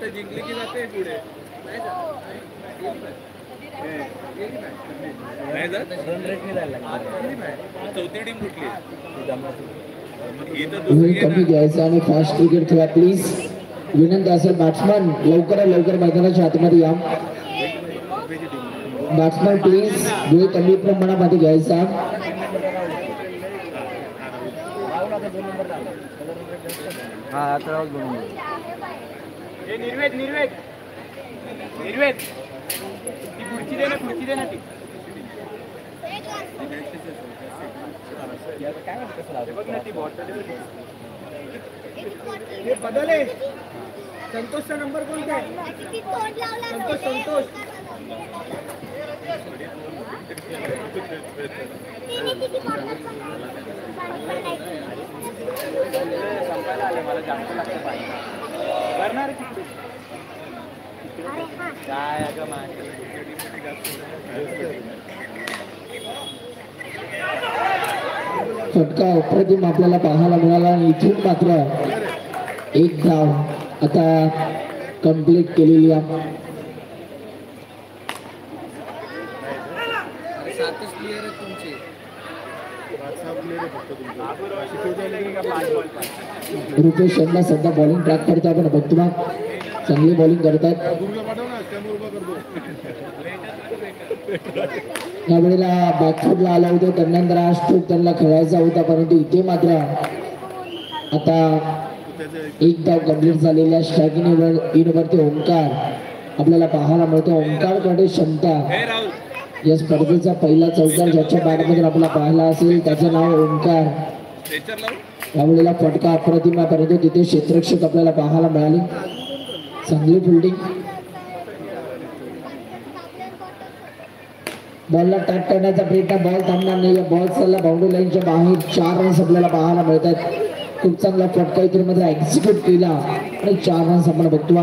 जिंकली की जाते पुढे नाही जात रन रेट नाही जायला चौथी टीम कुठली कमी घ्यायचं आणि फास्ट क्रिकेट खेळा प्लीज विनंती असेल बॅट्समन लवकर मैदानाच्या आतमध्ये या बॅट्समन प्लीज वेळ कमी प्रमाणामध्ये घ्यायचा हा आता निर्वेद ती खुर्ची दे ना ती बदले संतोषचा नंबर कोणता आहे संतोष संपायला आले मला जास्त लागतं पाहिजे करणार काय अगं फटका अप्रतिम आपल्याला पाहायला मिळाला आणि इथून मात्र एक धाव आता कंप्लीट केलेली आहे रुपेश शर्मा सध्या बॉलिंग ट्रॅक करतो आपण बघतो चांगली बॉलिंग करतात यावेळेला बॅकफुटला आला होता त्यानंतर हा स्ट्रोक त्यांना खेळायचा होता परंतु इथे मात्र आता एक धाव कंप्लीट झालेल्या स्ट्रायकिंग इनवरती ओंकार आपल्याला पाहायला मिळतो ओंकारकडे क्षमता या स्पर्धेचा पहिला चौकार ज्याच्या बॅटमधून आपल्याला पाहायला असेल त्याचं नाव ओंकार यावेळेला फटका अप्रतिम परंतु तिथे क्षेत्ररक्षक आपल्याला पाहायला मिळाले चांगली फिल्डिंग बॉलला टॅप करण्याचा प्रयत्न बॉल थांबणार नाही बॉल चालला बाउंड्री लाईनच्या बाहेर 4 रन्स आपल्याला पाहायला मिळतात खूप चांगला फटका इथून मध्ये एक्झिक्यूट केला आणि 4 रन्स आपण बघतो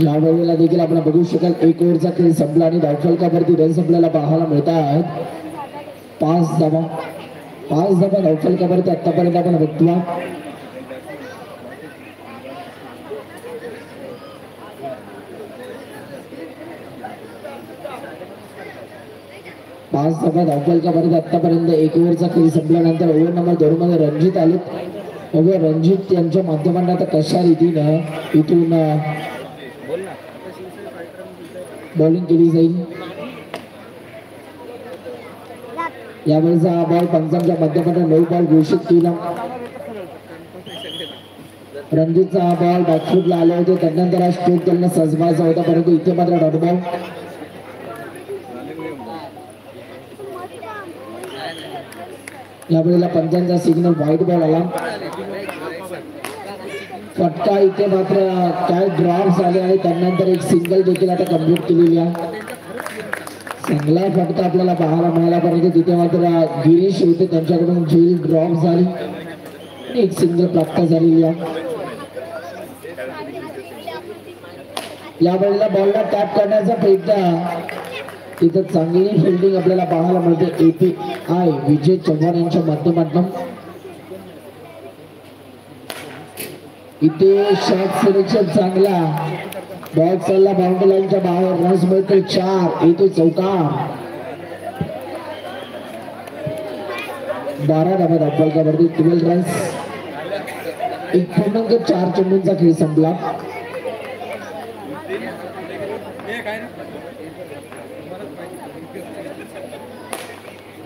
या वेळेला देखील आपण बघू शकाल 1 ओव्हरचा खेळ संपला आणि धावफलकावरती रन्स आपल्याला पाहायला मिळत आहेत 5 धावा धावफलकावरती आतापर्यंत आपण बघतो 5 धावा धावफलकावरती आतापर्यंत 1 ओव्हरचा खेळ संपल्यानंतर ओव्हर नंबर 2 मध्ये रणजित आले रणजित यांच्या माध्यमातून आता कशा रीतीने इथून बॉलिंग केली जाईल यावेळेचा हा बॉल पंचांच्या माध्यमातून 9 बॉल घोषित केला रणजितचा हा बॉल बॅकफुटला आला होता त्यानंतर हा स्ट्रोक त्यांना सजवायचा होता परंतु इथे मात्र डॉट बॉल यावेळेला पंचांचा सिग्नल व्हाईट बॉल आला फटका इथे मात्र काय ड्रॉप झाले आणि त्यानंतर एक सिंगल देखील आता कंप्लीट केलेली आहे चांगला फटका आपल्याला पाहायला मिळाला परंतु तिथे मात्र गिरीश होते त्यांच्याकडून झेल ड्रॉप झाली आणि एक सिंगल प्राप्त झालेली आहे यावेळेला बॉलला टॅप करण्याचा प्रयत्न तिथे चांगली फिल्डिंग आपल्याला पाहायला मिळते API विजय चव्हाण यांच्या माध्यमातून इथे शॉट सिलेक्शन चांगला बॉल चालला बाउंड्री लाईनच्या बाहेर रन्स मिळतील 4 इथे चौकार 12 धावा धावफलकावरती 12 रन्स 1.4 चेंडूंचा खेळ संपला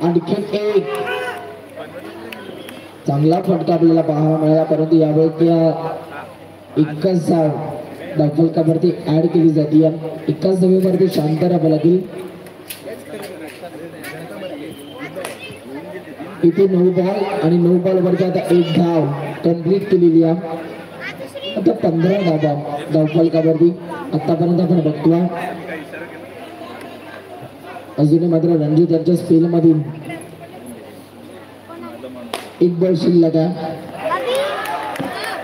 आणखी एक चांगला फटका आपल्याला पाहायला मिळाला परंतु यावेळी त्या 21 धाव धावफलकावरती ऍड केली जाते 21 धावेवरती शांत राहावं लागेल इथे 9 बॉल आणि 9 बॉल वरती आता 1 धाव कंप्लीट केलेली आहे आता 15 धावा धावफलकावरती आतापर्यंत आपण बघतो अजूनही मात्र रणजित यांच्या स्पेल मधील 1 बॉल शिल्लक आहे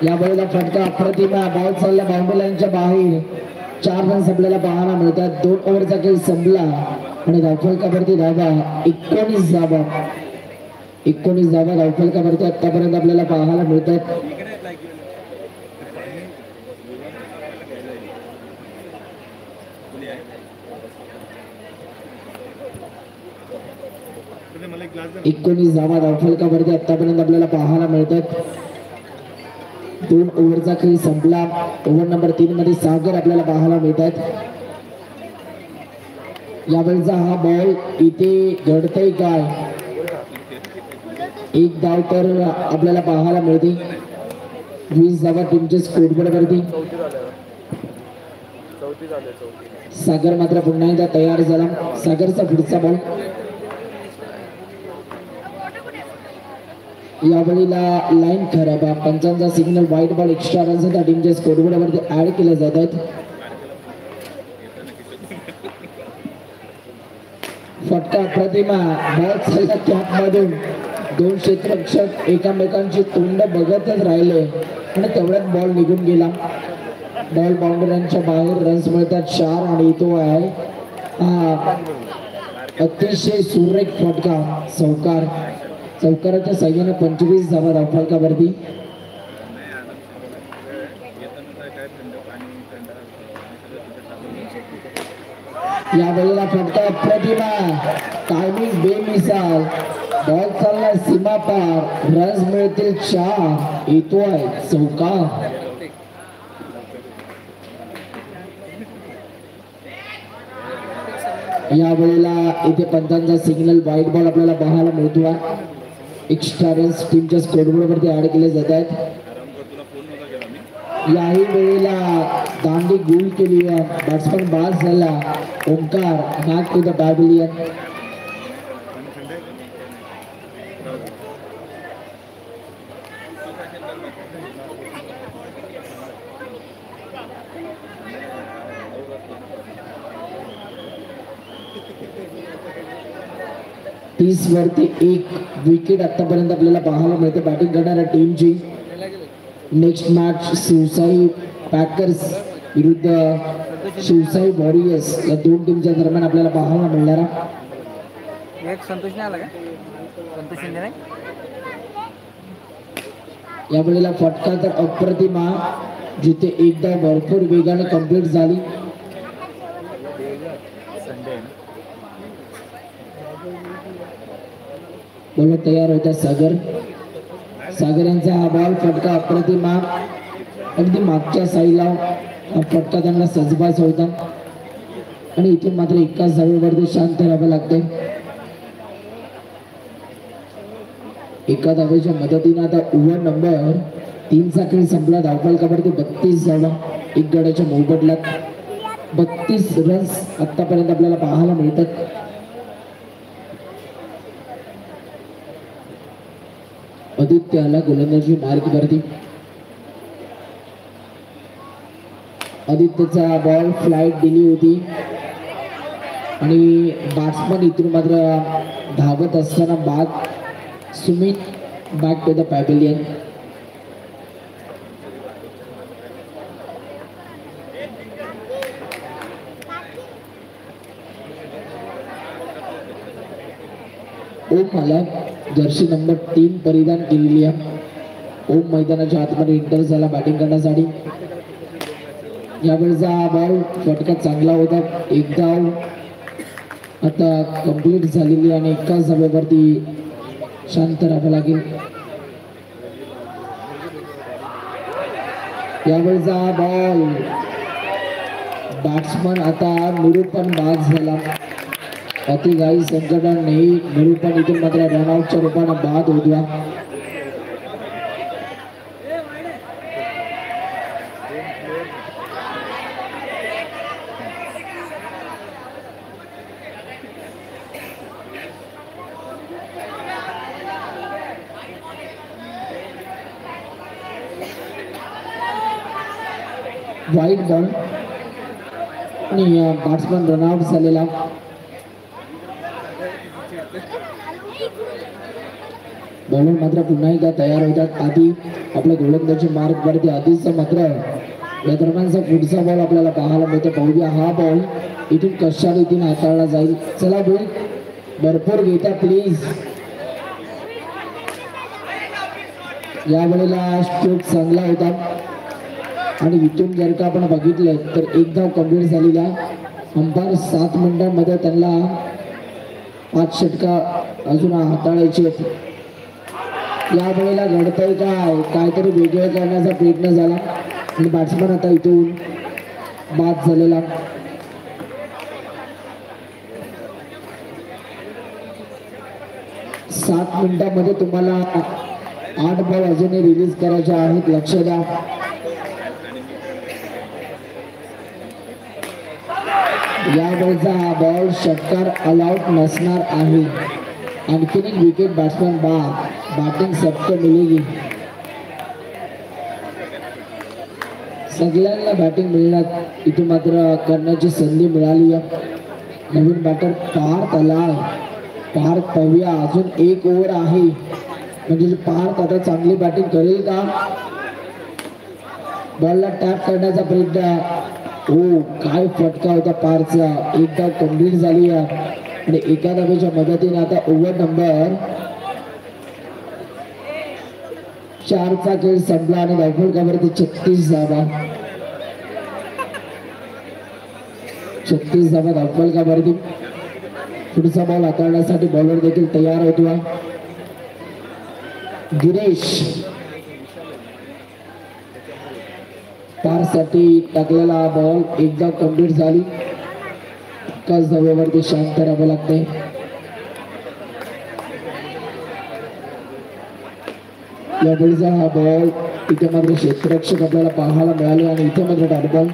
या बॉलला फटका अप्रतिम बॉल चालला बाउंड्री लाईनच्या बाहेर 4 रन्स आपल्याला पाहायला मिळतात 2 ओव्हरचा खेळ संपला आणि धावफलकावरती धावा 19 धावा. 19 धावा धावफलकावरती आतापर्यंत आपल्याला पाहायला मिळतात. एकोणीस धावा धावफलकावरती आतापर्यंत आपल्याला पाहायला मिळतात. 2 ओव्हरचा खेळ संपला. ओव्हर नंबर 3 मध्ये सागर आपल्याला पाहायला मिळतात. यावेळेचा हा बॉल इथे घडतंय काय? एक धाव तर आपल्याला पाहायला मिळते. 20 धावा टीमच्या स्कोरबोर्ड वरती. सागर मात्र पुन्हा एकदा तयार झाला. सागरचा पुढचा बॉल. यावेळेला लाईन खराब. पंचांचा signal white ball extra runs त्या टीमच्या स्कोरबोर्ड वरती ऍड केले जात आहेत. फटका प्रतिमा बॉल चालला कॅप मधून. 2 क्षेत्ररक्षक एकामेकांची तोंड बघतच राहिले आणि तेवढ्यात बॉल निघून गेला. बॉल बाउंड्रीच्या बाहेर. रन्स मिळतात 4 आणि तो आहे अतिशय सुरेख फटका. चौकाराच्या साह्याने 25 धावा धावफलकावरती. या वेळेला फटका प्रतिमा. टायमिंग बेमिसाल. बॉल चालला सीमा पार. रन्स मिळतील 4. येतो आहे चौकार. या वेळेला इथे पंचांचा सिग्नल व्हाईट बॉल आपल्याला पाहायला मिळतो. एक्स्ट्रा रन्स टीमच्या स्कोरबोर्ड वरती ऍड केले जात आहेत. याही वेळेला दांडी गोल केली आहे. बॅट्समन बाद झाला. Omkar not to the pavilion. तीस वरती 1 विकेट आतापर्यंत आपल्याला पाहायला मिळते बॅटिंग करणाऱ्या टीमची. नेक्स्ट मॅच शिवसाई पॅकर्स विरुद्ध शिवसाई वॉरियर्स या 2 टीमच्या दरम्यान आपल्याला पाहायला मिळणारा. एक संतोष नाही आला का? संतोष शिंदे नाही. यावेळेला फटका तर अप्रतिमा. जिथे एकदा भरपूर वेगाने कंप्लीट झाली. बॉल तयार होता सागर. सागर यांचा हा बॉल. फटका अप्रतिमा. अगदी मागच्या साईडला हा फटका त्यांना सजबाज होता आणि इथून मात्र एकाच धावेवरती शांत राहावं लागते. एका धावेच्या मदतीने आता ओव्हर नंबर 3 चा खेळ संपला. धावफलकावरती 32 धावा. 1 गड्याच्या मोबदल्यात 32 रन्स आतापर्यंत आपल्याला पाहायला मिळतात. आदित्याला गोलंदाजी मार्गवरती. आदित्यचा बॉल फ्लाईट दिली होती आणि बॅट्समन इथून मात्र धावत असताना बाद. Sumit back to the pavilion. Om मला जर्सी नंबर 3 परिधान केलेली आहे. ओम मैदानाच्या आतमध्ये एंटर झाला बॅटिंग करण्यासाठी. यावेळेचा बॉल फटका चांगला होता. 1 धाव आता कंप्लीट झालेली आणि एकाच धावेवरती शांत राहावं लागेल. यावेळेचा बॉल बॅट्समन आता निरूपण बाद झाला. अतिघाई संकटाने निरूपण इथून मात्र रनआउटच्या रूपाने बाद होत्या. व्हाईट बॉल आणि बॅट्समन रनआउट झालेला. बॉलर मात्र पुन्हा एकदा तयार होतात. आधी आपल्या गोलंदाजी मार्ग वरती आधीच मात्र या दरम्यानचा पुढचा बॉल आपल्याला पाहायला मिळतो. पाहूया हा बॉल इथून कशा रीतीने हाताळला जाईल. चला बोल भरपूर घेता प्लीज. यावेळेला स्ट्रोक चांगला होता आणि इथून जर का आपण बघितलं तर एक धाव कंप्लीट झालेला. अंपायर 7 मिनिटांमध्ये त्यांना 5 षटका अजून हाताळायची होती. यावेळेला घडतंय काहीतरी वेगळं करण्याचा प्रयत्न झाला आणि बॅट्समन आता इथून बाद झालेला. सात मिनिटांमध्ये तुम्हाला 8 बॉल अजूनही रिलीज करायचे आहेत. लक्ष द्या. यावेळेचा हा बॉल षटकार अलाउड नसणार आहे. आणखीन एक विकेट बॅट्समॅन बॅटिंग सबको मिळेगी. सगळ्यांना बॅटिंग मिळण्यात इथे मात्र करण्याची संधी मिळाली आहे. नवीन बॅटर पार्थ आलाय. पार्थ पाहूया अजून 1 ओव्हर आहे म्हणजे पार्थ आता चांगली बॅटिंग करेल का. बॉलला टॅप करण्याचा प्रयत्न. हो काय फटका होता पारचा. एक धाव कंप्लीट झाली आहे आणि एका धावेच्या मदतीने आता ओव्हर नंबर 4चा खेळ संपला आणि धावफलकावरती 36 धावा. 36 धावा धावफलकावरती. पुढचा बॉल हाताळण्यासाठी बॉलर देखील तयार होतो. गिरीश पारसाठी टाकलेला बॉल एकदा कंप्लीट झाली. एकाच धावेवरती शांत राहावं लागते. यावेळीचा हा बॉल इथे मात्र क्षेत्ररक्षक आपल्याला पाहायला मिळाले आणि इथे मात्र डॉट बॉल.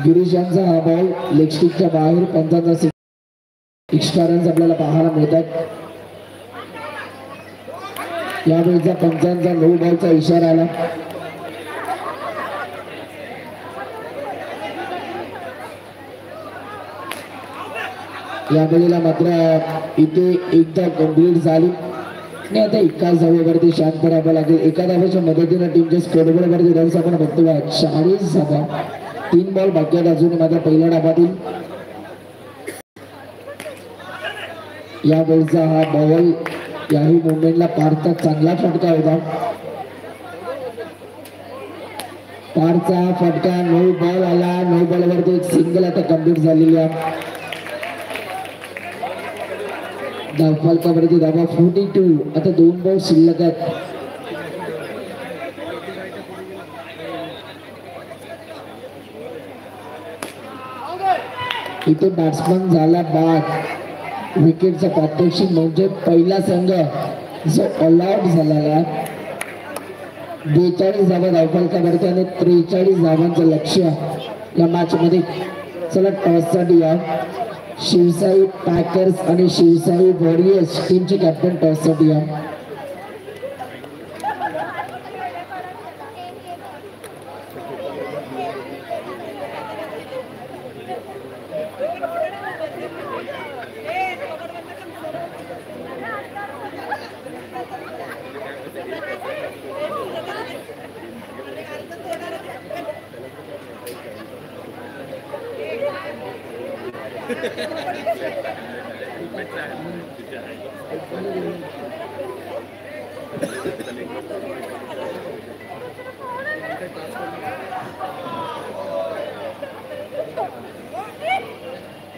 गिरीश यांचा हा बॉल लेग स्टिकच्या बाहेर 55 एक्स्ट्रा रन्स आपल्याला पाहायला मिळतात. यावेळीचा पंचांचा 9 बॉलचा इशारा आला. यावेळेला मात्र इथे एकदा कंप्लीट झाली आणि आता एकाच धावेवरती शांत राहावं लागेल. एका धावेच्या मदतीने टीमच्या स्कोरबोर्डवरती रन्स आपण बघतोय 40 धावा. 3 बॉल बाकी आहेत अजून माझा पहिल्या डावातील. यावेळीचा हा बॉल याही मुवमेंटला पारचा चांगला फटका होता. पारचा फटका 9 बॉल आला. 9 बॉलवरती एक सिंगल आता कंप्लीट झालेली आहे. धावफलकावरती धावा 42. आता 2 बॉल शिल्लक आहेत. इथे बॅट्समन झाला बाद. विकेटचा प्रात्यक्षिक म्हणजे पहिला संघ जो ऑल आउट झालेला. 42 धावा धावफलकावरती आणि 43 धावांचं लक्ष्य या मॅच मध्ये. चला टॉससाठी या. शिवसाई पॅकर्स आणि शिवसाई वॉरियर्स टीमचे कॅप्टन टॉससाठी या.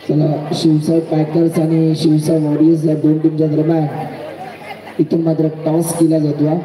चला शिवसाई पॅकर्स आणि शिवसाई वॉरियर्स या 2 टीमच्या दरम्यान इथून मात्र टॉस केला जातो.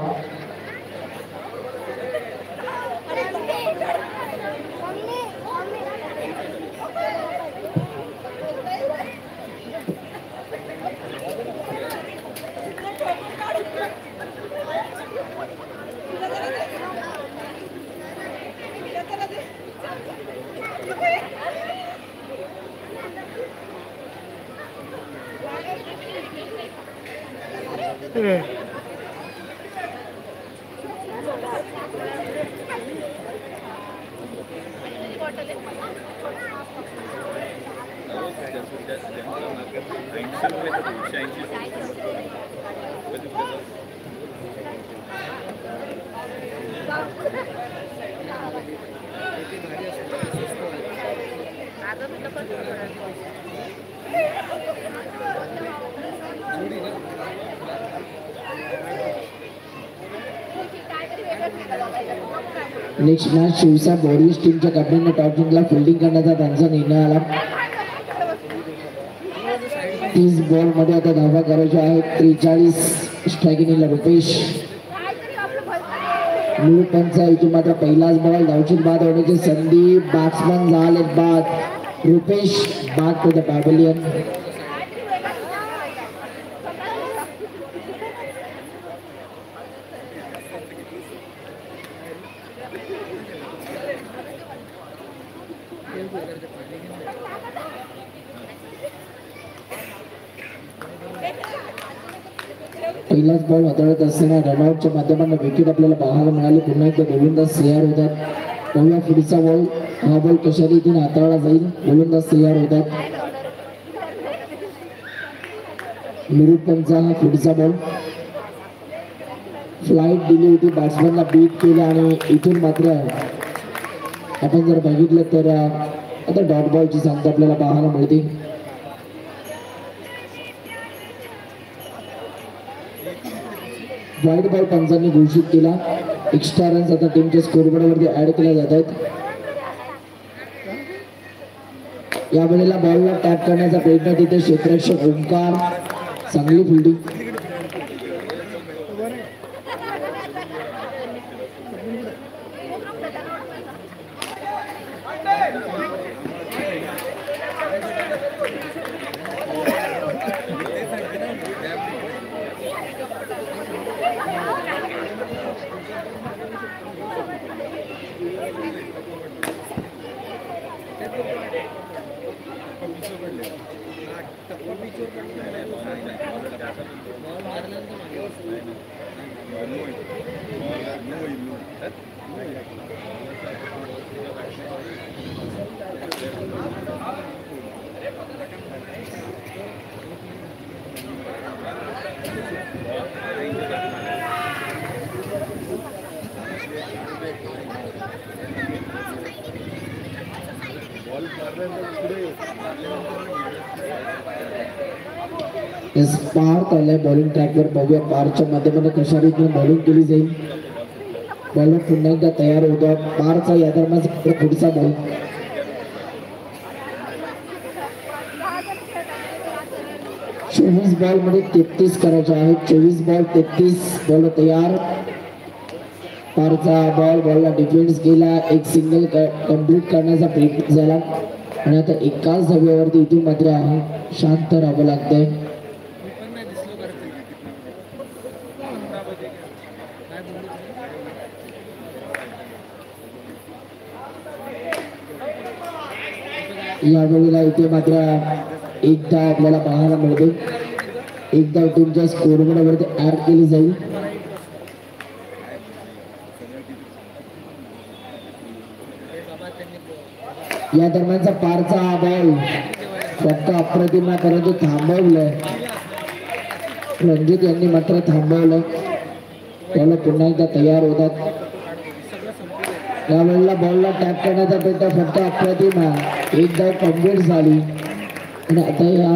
नेक्स्ट मॅच शिवसा बोरिस टीमच्या कॅप्टनने टॉप जिंकला. फिल्डिंग करण्याचा त्यांचा निर्णय आला. 30 बॉल मध्ये आता धावा करायच्या आहेत. 43 स्ट्रायकिंगला रुपेश. निरूपणचा इथून मात्र पहिलाच बॉल. धावचीत बाद होण्याची संधी. बॅट्समन झाले बाद. Rupesh back to the pavilion. पहिलाच बॉल हाताळत असताना रनआउटच्या माध्यमातून विकेट आपल्याला पाहायला मिळाली. पुन्हा एकदा गोलंदाज तयार होतात. पहिला पुढचा बॉल. हा बॉल कशा रीतीने हाताळला जाईल. गोलंदाज तयार होतात. निरूपणचा हा पुढचा बॉल. फ्लाईट दिली होती. बॅट्समॅनला बीट केलं आणि इथून मात्र आपण जर बघितलं तर आता डॉट बॉलची संख्या आपल्याला पाहायला मिळते. वाईट बॉल पंचांनी घोषित केला. एक्स्ट्रा रन्स आता टीमच्या स्कोरबोर्डवरती ऍड केल्या जात आहेत. यावेळेला बॉलला टॅप करण्याचा प्रयत्न तिथे क्षेत्ररक्षक ओंकार. चांगली फिल्डिंग. पार्थ आलाय बॉलिंग ट्रॅकवर. बघूया पारच्या माध्यमातून कशा रीतीने बॉलिंग केली जाईल. बॉलर पुन्हा एकदा तयार होतो. पारचा या दरम्यान पुढचा बॉल. चोवीस बॉल मध्ये 33 करायचे आहेत. 24 बॉल 33 बॉल तयार. पारचा बॉलला डिफेन्स केला. एक सिंगल कंप्लीट करण्याचा प्रयत्न झाला आणि आता एकाच धाब्यावरती इथून मात्र शांत राहावं लागतंय. यावेळेला इथे मात्र एकदा आपल्याला पाहायला मिळते. एकदा टीमच्या स्कोरबोर्डवरती ऍड केली जाईल. या दरम्यानचा पारचा बॉल फक्त अप्रतिम परंतु थांबवलंय. रणजित यांनी मात्र थांबवलं. बॉल पुन्हा एकदा तयार होतात. यावेळेला बॉलला टॅप करण्याचा प्रयत्न फक्त अप्रतिम. एक धाव कंप्लीट झाली आणि आता या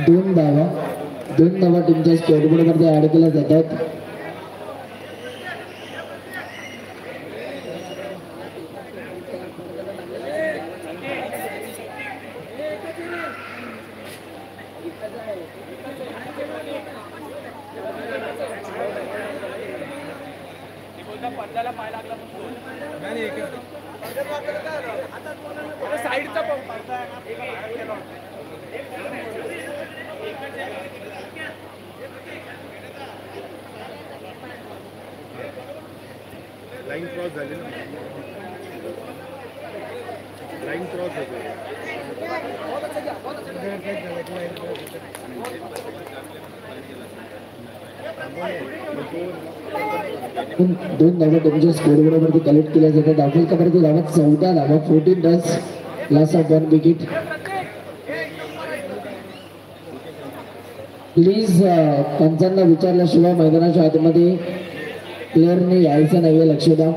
दोन धावा टीमच्या स्कोरबोर्डवरती ऍड केल्या जातात. लाईन क्रॉस झाली ना. लाईन क्रॉस होते. दोन धावा टीमच्या स्कोरबोर्डवरती कलेक्ट केल्या जातात. दाखल धावा 14 धावा. 14 runs. Loss of 1 wicket. Please पंचांना विचारल्याशिवाय मैदानाच्या आतमध्ये प्लेअरने यायचं नाहीये, लक्ष द्या.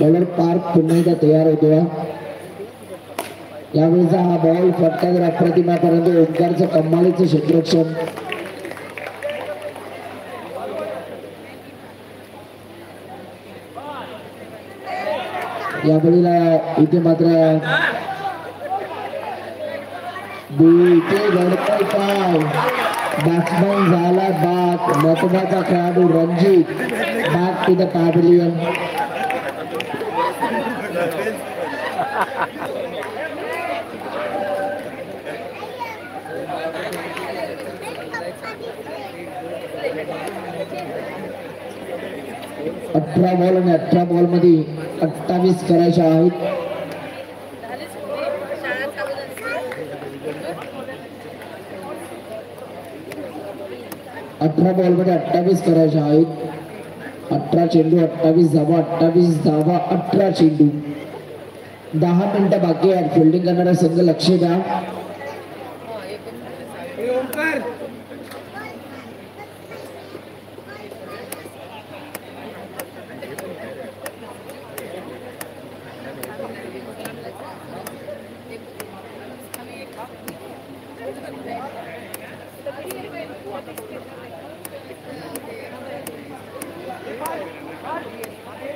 बॉलर पार्क पुन्हा एकदा तयार होतो. यावेळेचा हा बॉल फटका जर अप्रतिम आहे, परंतु ओंकारचं कमालीचं क्षेत्ररक्षण. या बळीला इथे मात्र बॅट्समॅन झाला बाद. महत्वाचा खेळाडू Ranjit back to the pavilion. अठरा बॉल आणि 18 बॉल मध्ये 28 करायचे आहेत. अठरा बॉल मध्ये 28 करायचे आहेत. 18 चेंडू 28 धावा, 28 धावा 18 चेंडू. 10 मिनिटं बाकी आहेत. फिल्डिंग करणारा संघ लक्ष द्या.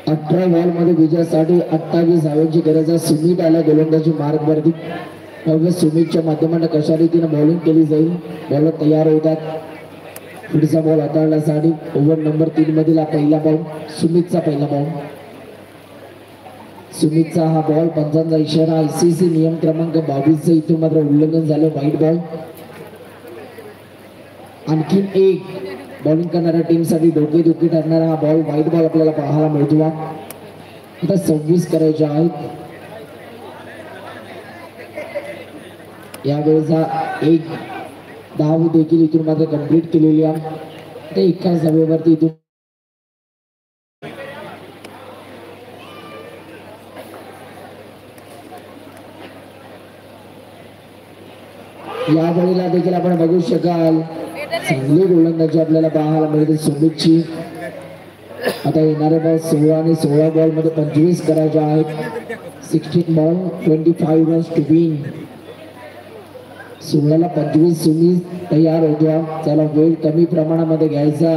अठरा बॉल मध्ये विजयासाठी 28 धावांची गरज आहे. सुमित आला गोलंदाजी मार्गवरती. भव्य सुमितच्या माध्यमाने कशा रीतीने बॉलिंग केली जाईल. बॉलर तयार होतात. पुढचा बॉल हाताळण्यासाठी ओव्हर नंबर 3 मधील पहिला बॉल सुमितचा पहिला बॉल. सुमितचा हा बॉल. पंचांचा इशारा. ICC नियम क्रमांक 22 इथून मात्र उल्लंघन झालं. White ball. आणखीन एक बॉलिंग करणाऱ्या टीमसाठी डोकेदुखी ठरणारा हा बॉल. व्हाईट बॉल आपल्याला पाहायला मिळतो. आता 26 करायचे आहेत. यावेळेचा एक धाव देखील इथून मात्र कंप्लीट केलेली आहे. ते एकाच धावेवरती इथून या बळीला देखील आपण बघू शकाल चांगली गोलंदाजी आपल्याला पाहायला मिळते सुमितची. आता येणारे बॉल 16 आणि 16 बॉल मध्ये 25 करायचे आहेत. 16 बॉल 25 रन्स टू विन. 16ला 25 सुमित तयार होतो. त्याला वेळ कमी प्रमाणामध्ये घ्यायचा.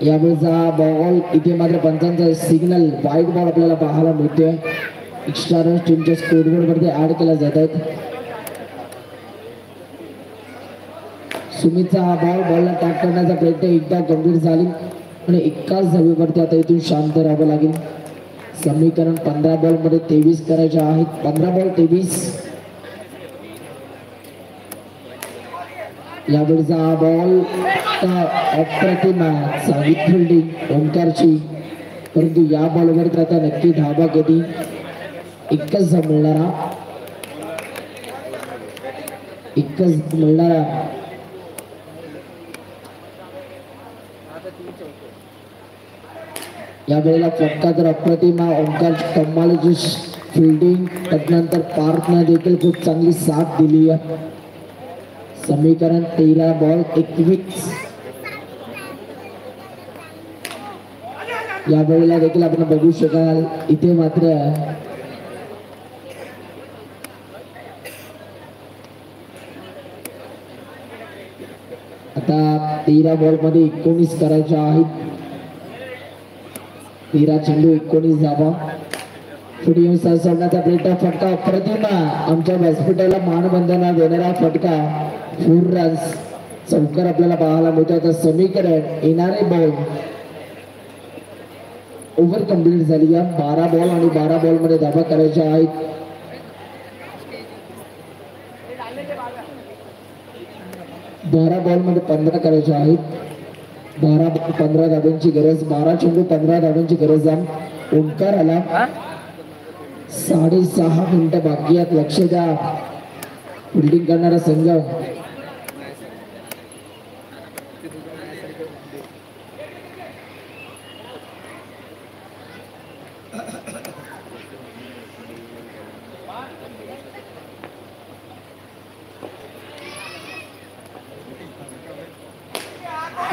यावेळेचा बॉल इथे मात्र पंचांचा सिग्नल व्हाईट बॉल आपल्याला पाहायला मिळतोय. एक्स्ट्रा रन्स टीमच्या स्कोरबोर्ड वरती ऍड केला जात आहेत. सुमितचा हा बॉलला टॅप करण्याचा प्रयत्न एकदा गंभीर झाली आणि एकाच धावेवरती आता इथून शांत राहावं लागेल. समीकरण 15 बॉल मध्ये 23 करायचे आहेत. 15 बॉल 23. यावेळेचा हा बॉल अप्रतिम चांगली फिल्डिंग ओंकारची. परंतु या बॉलवर आता नक्की धाबा कधी एकच मिळणारा. एकच मिळणारा. या वेळेला फटका तर अप्रतिम ओंकार कमालीची फिल्डिंग. त्यानंतर पार्थने देखील खूप चांगली साथ दिली आहे. समीकरण 13 बॉल 21. या वेळेला देखील आपण बघू शकाल इथे मात्र आता 13 बॉल मध्ये 19 करायचे आहेत. 13 चेंडू 19 धावा. पुढे येऊन सोडण्याचा प्रयत्न. फटका अप्रतिम. आमच्या व्यासपीठाला मानवंदना देणारा फटका. 4 रन्स. चौकार आपल्याला पाहायला मिळतो. आता समीकरण येणारे बॉल ओव्हर कंप्लीट झाली आहे. 12 बॉल आणि 12 बॉल मध्ये धावा करायच्या आहेत. 12 बॉल मध्ये 15 करायचे आहेत. 12 बॉल 15 धावांची गरज. 12 चेंडू 15 धावांची गरज आहे. ओंकार आला. 6.5 मिनिटं बाकी आहेत. लक्ष द्या फिल्डिंग करणारा संघ.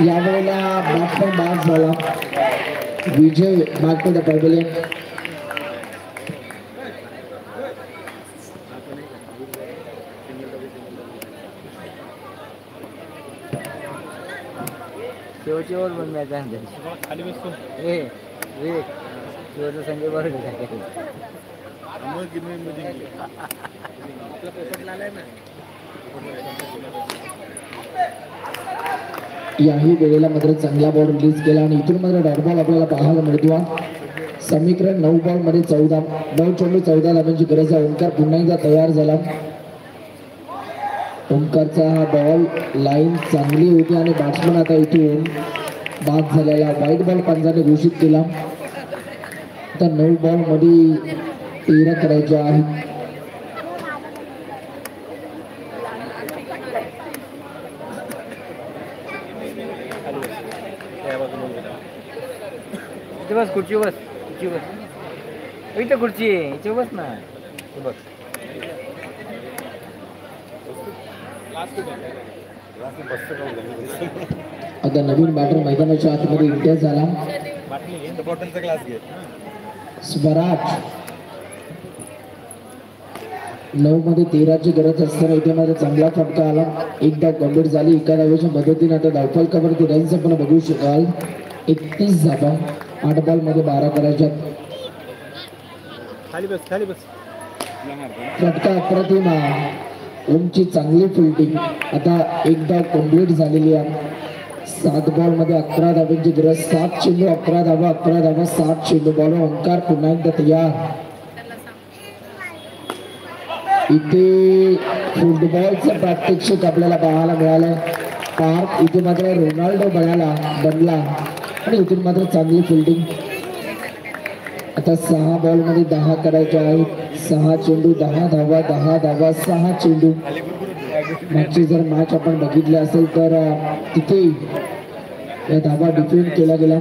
यावेळेला बॅट पण बाद झाला. विजय बॅक टू द पॅव्हिलियन. शेवटची ओव्हर बंद मॅच आहे खाली बसतो ए रे शेवटचा संजय बरोबर आपला पोपट लालाय ना. याही वेळेला मात्र चांगला बॉल रिलीज केला आणि इथून मात्र डॉट बॉल आपल्याला पाहायला मिळतो. समीकरण 9 बॉल मध्ये 9 चेंडू 14 धावांची गरज आहे. ओंकार पुन्हा एकदा तयार झाला. ओंकारचा हा बॉल लाईन चांगली होती आणि बॅट्समन आता इथून बाद झालेला. वाईट बॉल पंचाने घोषित केला. आता 9 बॉल मध्ये 13 करायचे आहेत. इथे बस खुर्ची बस खुर्ची बस इथं खुर्ची आहे इथे बस ना बस. आता नवीन बॅटर मैदानाच्या आतमध्ये इंडिया झाला. स्वराज 9 मध्ये 13ची गरज असताना इथे मध्ये चांगला फटका आला. एक डाव कंप्लीट झाली. एका डावाच्या मदतीने आता धावफलकावरती रन्स आपण बघू शकाल. 31 धावा 8 बॉल मध्ये 12 करायच्या. खाली बस खाली बस. फटका अप्रतिम. ओमची चांगली फिल्डिंग. आता एक डाव कंप्लीट झालेली आहे. 7 बॉल मध्ये 11 धावांची गरज. 7 चेंडू 11 धावा 11 धावा 7 चेंडू बॉल. ओंकार पुन्हा एकदा तयार. इथे फुटबॉलचं प्रात्यक्षिक आपल्याला पाहायला मिळालं. पार्क इथे मात्र रोनाल्डो बनला आणि इथून मात्र चांगली फिल्डिंग. आता 6 बॉल मध्ये 10 करायचे आहेत. 6 चेंडू 10 धावा 10 धावा 6 चेंडू. मागची जर मॅच आपण बघितली असेल तर तिथे या धावा डिफेंड केला गेला.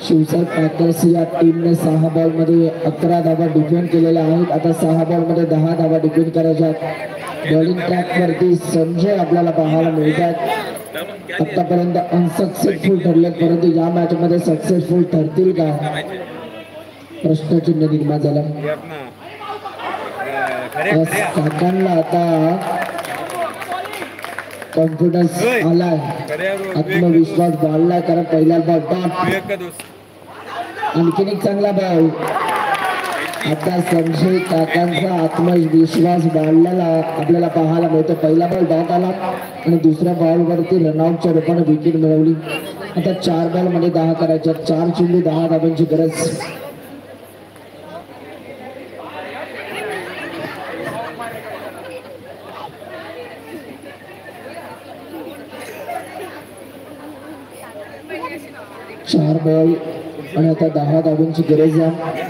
शिवसाई पॅकर्स या टीमने 6 बॉल मध्ये 11 धावा डिफेंड केलेल्या आहेत. आता 6 बॉल मध्ये 10 धावा डिफेंड करायच्या. बॉलिंग ट्रॅक वरती संजय आपल्याला पाहायला मिळतात. आतापर्यंत अनसक्सेसफुल ठरले परंतु या मॅच मध्ये सक्सेसफुल ठरतील का प्रश्नचिन्ह निर्माण झाला. काकांना आता कॉन्फिडन्स आलाय. आत्मविश्वास वाढलाय कारण पहिला बॉल डॉट. आणखीन एक चांगला बॉल. आता संजय काकांचा आत्मविश्वास वाढलेला आपल्याला पाहायला मिळतो. पहिला बॉल डॉट आला आणि दुसऱ्या बॉलवरती रनआउटच्या रूपाने विकेट मिळवली. आता 4 बॉल मध्ये 10 करायच्या. 4 चेंडू 10 धावांची गरज. चार बॉल आणि आता 10 धावांची गरज आहे.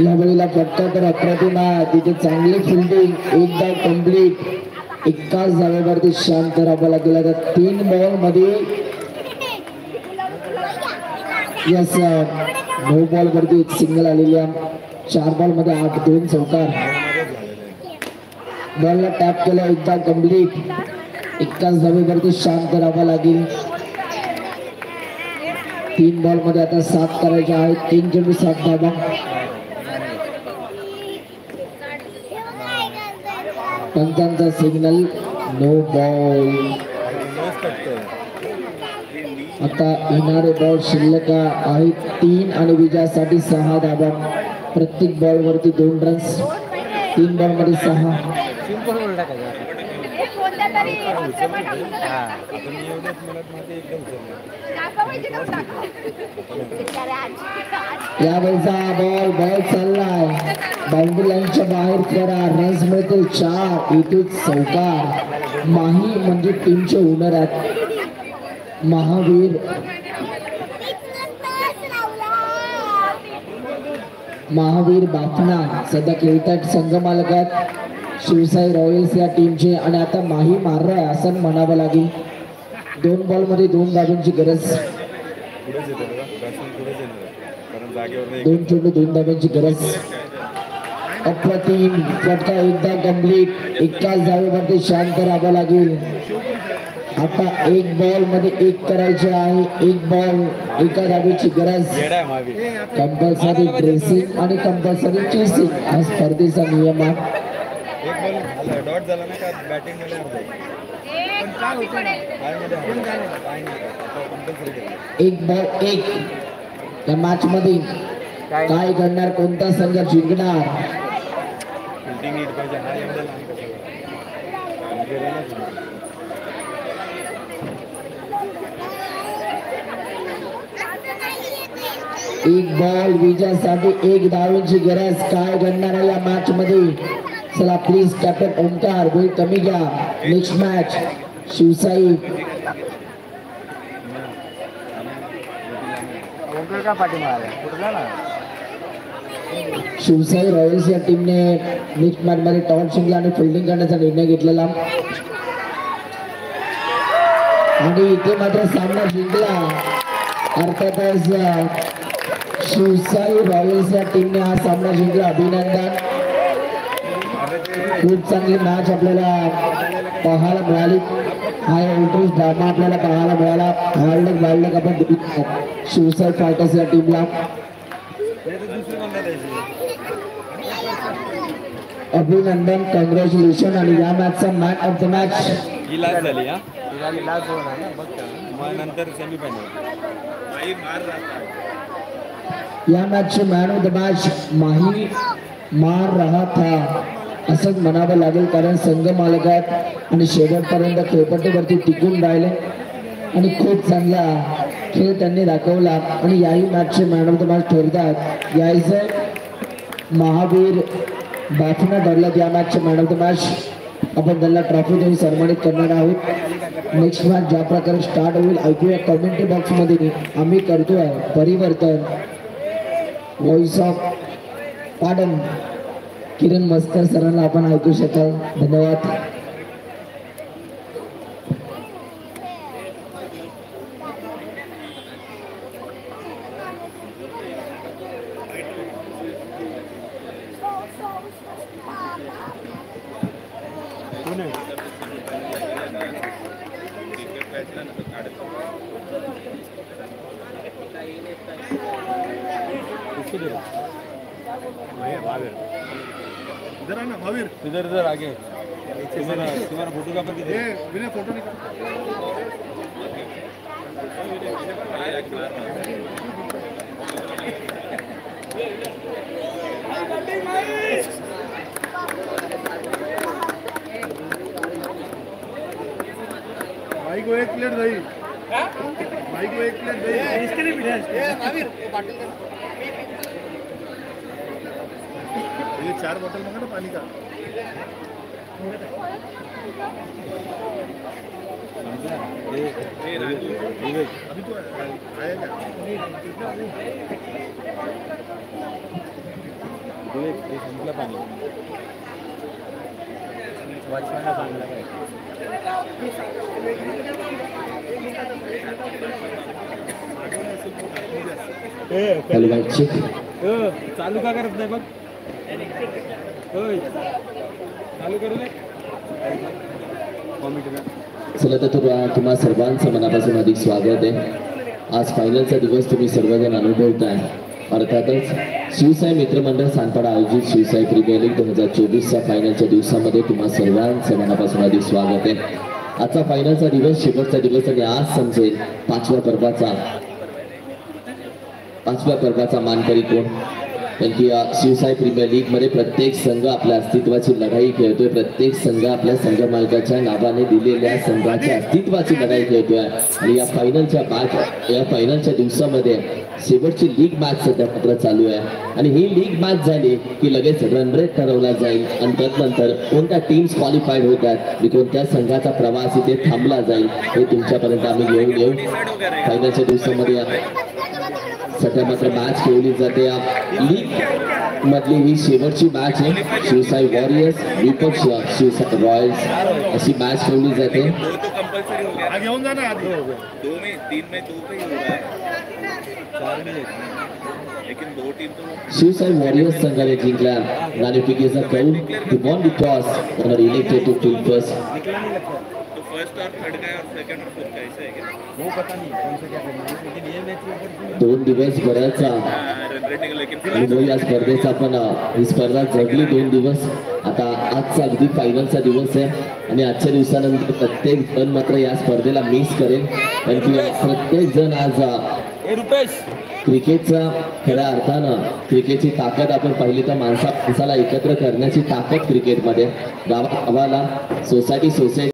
यावेळेला फटका तर अप्रतिम आहे. तिथे चांगली फिल्डिंग. एक डाव कंप्लीट. 51 धावेवरती शांत राहावं लागेल. आता 3 बॉल मध्ये यस 9 बॉल वरती एक सिंगल आलेली आहे. 4 बॉल मध्ये 8 2 चौकार. बॉलला टॅप केला. एकदा कंप्लीट. 51 धावेवरती शांत राहावं लागेल. 3 बॉल मध्ये आता 7 करायचे आहेत. 3 चेंडू 7 धावा. पंचांचा सिग्नल नो बॉल. आता येणारे बॉल शिल्लक आहेत 3 आणि विजयासाठी 6 धावा. प्रत्येक बॉल वरती 2 रन्स. 3 बॉल मध्ये 6. यावेळेचा बॉल चाललाय बाउंड्री लाईनच्या बाहेर करा. रन्स मिळतील 4. इथेच चौकार. माही म्हणजे टीमचे ओनर आहेत महावीर बाफना सध्या खेळतात संघ मालकात शिवसाई रॉयल्स या टीमचे आणि आता माही मार आहे असं म्हणावं लागेल. 2 बॉलमध्ये 2 धाब्यांची गरज. 2 चेंडू 2 धाब्यांची गरज. अप्रतिम फटका एकदा कंप्लीट. एकाच धावेवरती शांत राहावं लागेल. आता 1 बॉल मध्ये 1 करायचे आहे. 1 बॉल 1 धावेची गरज. कंपल्सरी ड्रेसिंग आणि कंपल्सरी चेसिंग हा स्पर्धेचा नियम आहे. डॉट झाला ना का बॅटिंग मध्ये 1 बॉल 1 या मॅच मध्ये काय घडणार, कोणता संघ जिंकणार? फिल्डिंग नीट पाहिजे. हा एवढा एक बॉल विजयासाठी 1 धावेची गरज. काय घडणार आहे या मॅच मध्ये? चला प्लीज कॅप्टन ओंकार वेळ कमी घ्या. नेक्स्ट मॅच शिवसाई का पाठी मारा कुठला ना शिवसाई रॉयल्स या टीमने नेक्स्ट मॅच मध्ये टॉस जिंकला आणि फिल्डिंग करण्याचा निर्णय घेतलेला आणि इथे मात्र सामना जिंकला. अर्थातच शिवसाई रॉयल्स या टीमने हा सामना जिंकला. अभिनंदन. खूप चांगली मॅच आपल्याला पाहायला मिळाली. हा इंटरेस्ट ड्रामा आपल्याला पाहायला मिळाला. हार्डक आपण शिवसाई फायटर्स या टीमला अभिनंदन, कॉंग्रॅच्युलेशन. आणि या मॅचचा मॅन ऑफ द मॅच ही लास्ट झाली. लास्ट होणार ना मग नंतर सेमीफायनल. या मॅचचे man of the match Mahi मार रहा था असंच म्हणावं लागेल. कारण संघ मालकात आणि शेवटपर्यंत खेळपट्टीवरती टिकून राहिले आणि खूप चांगला खेळ त्यांनी दाखवला. आणि याही मॅचचे मॅन ऑफ द मॅच ठरतात. यायचं महावीर बाफना ठरलं या मॅचचे मॅन ऑफ द मॅच. आपण त्यांना ट्रॉफी देऊन सन्मानित करणार आहोत. नेक्स्ट मॅच ज्या प्रकारे स्टार्ट होईल ऐकूया कमेंट्री बॉक्समध्ये. आम्ही करतोय परिवर्तन. व्हॉइस ऑफ पाडन किरण मस्कर सरांना आपण ऐकू शकाल. धन्यवाद. इधर आना महावीर, इधर आगे तुम्हारा फोटो का पर बिना फोटो भाई को 1 प्लेट दही, भाई को 1 प्लेट दही इसके लिए बिना महावीर बाटल ये 4 बोतल मंगा ना पानी का. अभी तो आएगा पानी वॉचमॅनला सांगला काय चालू का करत नाही बघ. चालू करू नये. चला तर तुम्हा सर्वांचं मनापासून अधिक स्वागत आहे. आज फायनलचा दिवस तुम्ही सर्वजण अनुभवताय. अर्थातच शिवसाई मित्रमंडळ सानपाडा आयोजित शिवसाई प्रीमियर लीग 2024च्या फायनलच्या दिवसामध्ये तुम्हा सर्वांचं मनापासून अधिक स्वागत आहे. आजचा फायनलचा दिवस शेवटचा दिवस आणि आज समजेल पाचव्या पर्वाचा मानकरी कोण. कारण की शिवसाई प्रीमियर लीग मध्ये प्रत्येक संघ आपल्या अस्तित्वाची लढाई खेळतोय. प्रत्येक संघ आपल्या संघ मालकाच्या नावाने दिलेल्या संघाच्या अस्तित्वाची लढाई खेळतोय. आणि या फायनलच्या दिवसामध्ये शेवटची लीग मॅच सध्या मात्र चालू आहे. आणि ही लीग मॅच झाली की लगेच रन रेट ठरवला जाईल आणि त्यानंतर कोणत्या टीम्स क्वालिफाईड होतात आणि कोणत्या संघाचा प्रवास इथे थांबला जाईल हे तुमच्यापर्यंत आम्ही घेऊन येऊ. फायनलच्या दिवसामध्ये सध्या मात्र मॅच खेळली जाते. लीग मधली ही शेवटची मॅच आहे. शिवसाई वॉरियर्स विपक्ष शिवसाई रॉयल्स अशी मॅच खेळली जाते. घेऊन जा ना आधी. शिवसाई वॉरियर्स संघाने जिंकला नाणेफेकीचा कौल. They won the toss and are elected to field first. First और थर्ड का और सेकंड और फोर्थ का ऐसा है क्या? वो पता नहीं कौन सा क्या करना है, लेकिन ये मैच ऊपर 2 दिवस भराचा रन रेटिंग लेकिन अनुभव या स्पर्धेचा पण ही स्पर्धा जगली 2 दिवस. आता आजचा अगदी फायनलचा दिवस आहे आणि आजच्या दिवसानंतर प्रत्येक जण मात्र या स्पर्धेला मिस करेल. कारण की प्रत्येक जण आज क्रिकेटचा खऱ्या अर्थानं क्रिकेटची ताकद आपण पाहिली तर माणसाला एकत्र करण्याची ताकद क्रिकेटमध्ये गावाला सोसायटी